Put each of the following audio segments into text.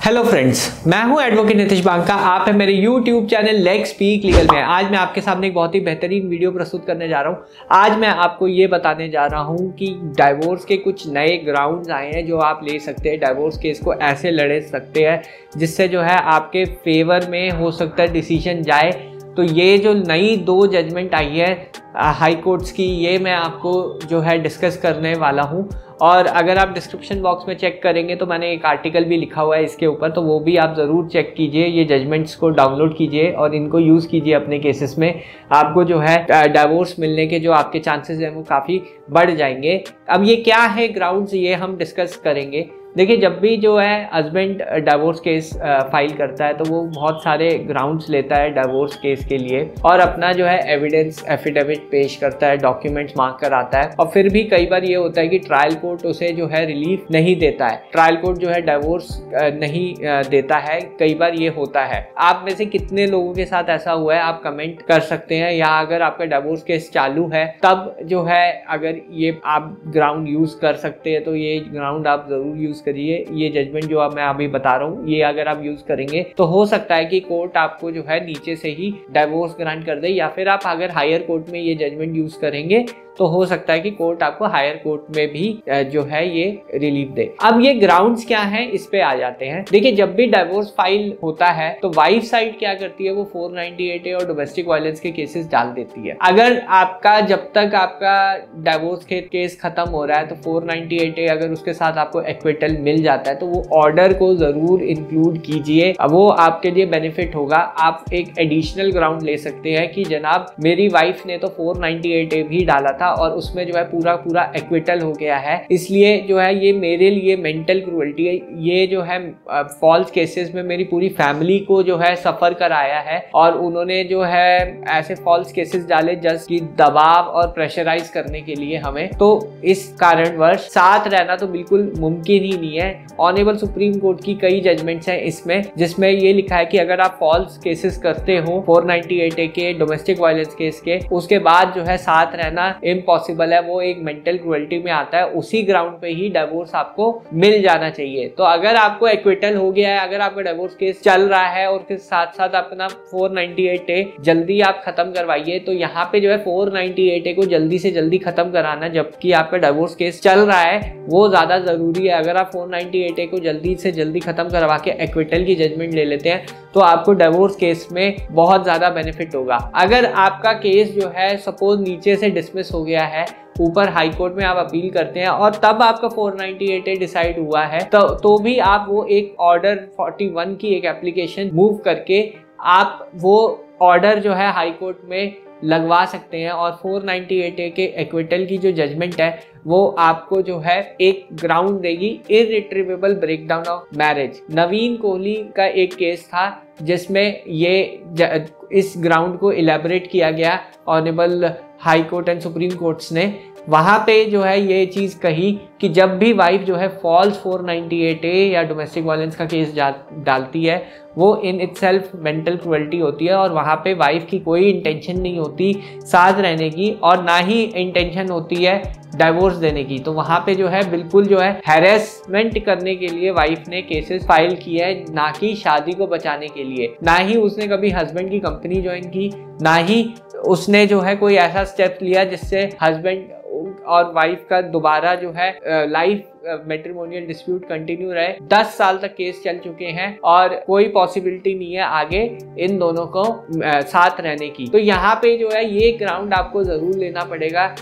Hello friends, मैं हूं advocate Nitish Banka. आप है मेरे YouTube channel let's speak legal में। आज मैं आपके सामने एक बहुत ही बेहतरीन वीडियो प्रस्तुत करने जा रहा हूं। आज मैं आपको ये बताने जा रहा हूं कि डाइवोर्स के कुछ नए ग्राउंड्स आए हैं जो आप ले सकते हैं। डाइवोर्स केस को ऐसे लड़ सकते हैं जिससे जो है आपके फेवर में हो सकता है डिसीजन जाए। तो ये जो नई 2 जजमेंट आई है हाई कोर्ट्स की, ये मैं आपको जो है डिस्कस करने वाला हूँ। और अगर आप डिस्क्रिप्शन बॉक्स में चेक करेंगे तो मैंने एक आर्टिकल भी लिखा हुआ है इसके ऊपर, तो वो भी आप ज़रूर चेक कीजिए। ये जजमेंट्स को डाउनलोड कीजिए और इनको यूज़ कीजिए अपने केसेस में। आपको जो है डाइवोर्स मिलने के जो आपके चांसेस हैं वो काफ़ी बढ़ जाएंगे। अब ये क्या है ग्राउंड्स, ये हम डिस्कस करेंगे। देखिए, जब भी जो है हस्बैंड डाइवोर्स केस फाइल करता है तो वो बहुत सारे ग्राउंड्स लेता है डाइवोर्स केस के लिए और अपना जो है एविडेंस एफिडेविट पेश करता है, डॉक्यूमेंट्स मांग कर आता है। और फिर भी कई बार ये होता है कि ट्रायल कोर्ट उसे जो है रिलीफ नहीं देता है, ट्रायल कोर्ट जो है डाइवोर्स नहीं देता है। कई बार ये होता है। आप में से कितने लोगों के साथ ऐसा हुआ है आप कमेंट कर सकते हैं। या अगर आपका डाइवोर्स केस चालू है तब जो है अगर ये आप ग्राउंड यूज कर सकते हैं तो ये ग्राउंड आप जरूर यूज करिए। ये जजमेंट जो मैं अभी बता रहा हूँ ये अगर आप यूज करेंगे तो हो सकता है कि कोर्ट आपको जो है नीचे से ही डाइवोर्स ग्रांट कर दे, या फिर आप अगर हायर कोर्ट में ये जजमेंट यूज करेंगे तो हो सकता है कि कोर्ट आपको हायर कोर्ट में भी जो है ये रिलीफ दे। अब ये ग्राउंड्स क्या हैं, इस पे आ जाते हैं। देखिए, जब भी डाइवोर्स फाइल होता है तो वाइफ साइड क्या करती है, वो 498A और डोमेस्टिक वायलेंस के केसेस डाल देती है। अगर आपका जब तक आपका डाइवोर्स केस खत्म हो रहा है तो 498A अगर उसके साथ आपको एक्विटल मिल जाता है तो वो ऑर्डर को जरूर इंक्लूड कीजिए, वो आपके लिए बेनिफिट होगा। आप एक एडिशनल ग्राउंड ले सकते हैं कि जनाब मेरी वाइफ ने तो 498A भी डाला था और उसमें जो है पूरा एक्विटल हो गया है, इसलिए जो है ये मेरे लिए मेंटल क्रूएल्टी है। ये जो है फॉल्स केसेस में मेरी पूरी फैमिली को जो है सफर कराया है और उन्होंने जो है ऐसे फॉल्स केसेस डाले जज की दबाव और प्रेशराइज करने के लिए हमें। तो इस कारणवश साथ रहना तो बिल्कुल मुमकिन ही नहीं है। ऑनरेबल सुप्रीम कोर्ट की कई जजमेंट्स हैं इसमें, जिसमें ये लिखा है कि अगर आप फॉल्स केसेस करते हो 498A के डोमेस्टिक वायलेंस केस के, उसके बाद जो है साथ रहना इम्पॉसिबल है, वो एक मेंटल क्रूएल्टी में आता है। उसी ग्राउंड पे ही डिवोर्स आपको मिल जाना चाहिए। तो अगर आपको एक्विटल हो गया है, अगर आपका डिवोर्स केस चल रहा है और फिर साथ साथ अपना 498A जल्दी आप खत्म करवाइए। तो यहाँ पे जो है 498A को जल्दी से जल्दी खत्म कराना जबकि आपका डिवोर्स केस चल रहा है वो ज्यादा जरूरी है। अगर आप 498A को जल्दी से जल्दी खत्म करवा के एक्विटल की जजमेंट ले लेते हैं तो आपको डिवोर्स केस में बहुत ज्यादा बेनिफिट होगा। अगर आपका केस जो है सपोज नीचे से डिसमिस हो गया है, ऊपर हाई कोर्ट में आप अपील करते हैं और तब आपका 498A डिसाइड हुआ है तो भी आप वो एक ऑर्डर 41 की एक एप्लीकेशन मूव करके आप वो ऑर्डर जो है हाई कोर्ट में लगवा सकते हैं। और 498A के एक्विटल की जो जजमेंट है वो आपको जो है एक ग्राउंड देगी, इररिट्रीवेबल ब्रेकडाउन ऑफ मैरिज। नवीन कोहली का एक केस था जिसमें ये इस ग्राउंड को इलेबोरेट किया गया honourable high court and supreme courts ने। वहाँ पे जो है ये चीज़ कही कि जब भी वाइफ जो है फॉल्स 498A या डोमेस्टिक वायलेंस का केस डालती है वो इन इटसेल्फ मेंटल क्रूएल्टी होती है और वहाँ पे वाइफ की कोई इंटेंशन नहीं होती साथ रहने की और ना ही इंटेंशन होती है डाइवोर्स देने की। तो वहाँ पे जो है बिल्कुल जो है हैरेसमेंट करने के लिए वाइफ ने केसेस फाइल किए हैं, ना कि शादी को बचाने के लिए। ना ही उसने कभी हस्बैंड की कंपनी ज्वाइन की, ना ही उसने जो है कोई ऐसा स्टेप लिया जिससे हस्बैंड और वाइफ का दोबारा जो है लाइफ मैट्रिमोनियल डिस्प्यूट कंटिन्यू रहे। 10 साल तक केस चल चुके हैं और कोई पॉसिबिलिटी नहीं है आगे इन दोनों को साथ रहने की। तो यहाँ पे जो है ये ग्राउंड आपको जरूर लेना पड़ेगा,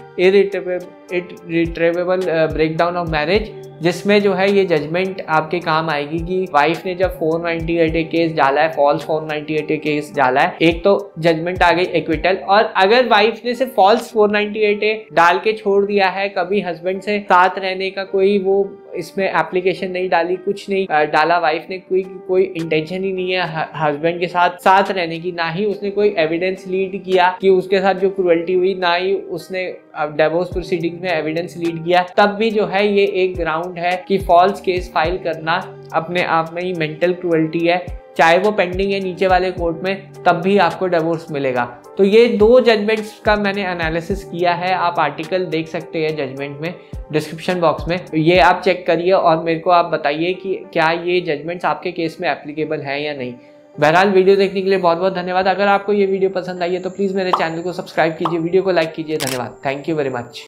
इररिट्रीवेबल ब्रेकडाउन ऑफ मैरिज, जिसमें जो है ये जजमेंट आपके काम आएगी कि वाइफ ने जब 498A केस डाला है, फॉल्स 498A केस डाला है, एक तो जजमेंट आ गई एक्विटल। और अगर वाइफ ने सिर्फ फॉल्स 498A डाल के छोड़ दिया है, कभी हस्बैंड से साथ रहने का कोई वो इसमें एप्लीकेशन नहीं डाली, कुछ नहीं डाला, वाइफ ने कोई इंटेंशन ही नहीं है हस्बैंड के साथ रहने की, ना ही उसने कोई एविडेंस लीड किया कि उसके साथ जो क्रूएल्टी हुई, ना ही उसने डिवोर्स प्रोसीडिंग में एविडेंस लीड किया, तब भी जो है ये एक ग्राउंड है कि फॉल्स केस फाइल करना अपने आप में ही मेंटल क्रूअल्टी है। चाहे वो पेंडिंग है नीचे वाले कोर्ट में, तब भी आपको डिवोर्स मिलेगा। तो ये 2 जजमेंट्स का मैंने एनालिसिस किया है, आप आर्टिकल देख सकते हैं जजमेंट में, डिस्क्रिप्शन बॉक्स में, ये आप चेक करिए और मेरे को आप बताइए कि क्या ये जजमेंट्स आपके केस में एप्लीकेबल है या नहीं। बहरहाल वीडियो देखने के लिए बहुत बहुत धन्यवाद। अगर आपको ये वीडियो पसंद आई है तो प्लीज़ मेरे चैनल को सब्सक्राइब कीजिए, वीडियो को लाइक कीजिए। धन्यवाद, थैंक यू वेरी मच।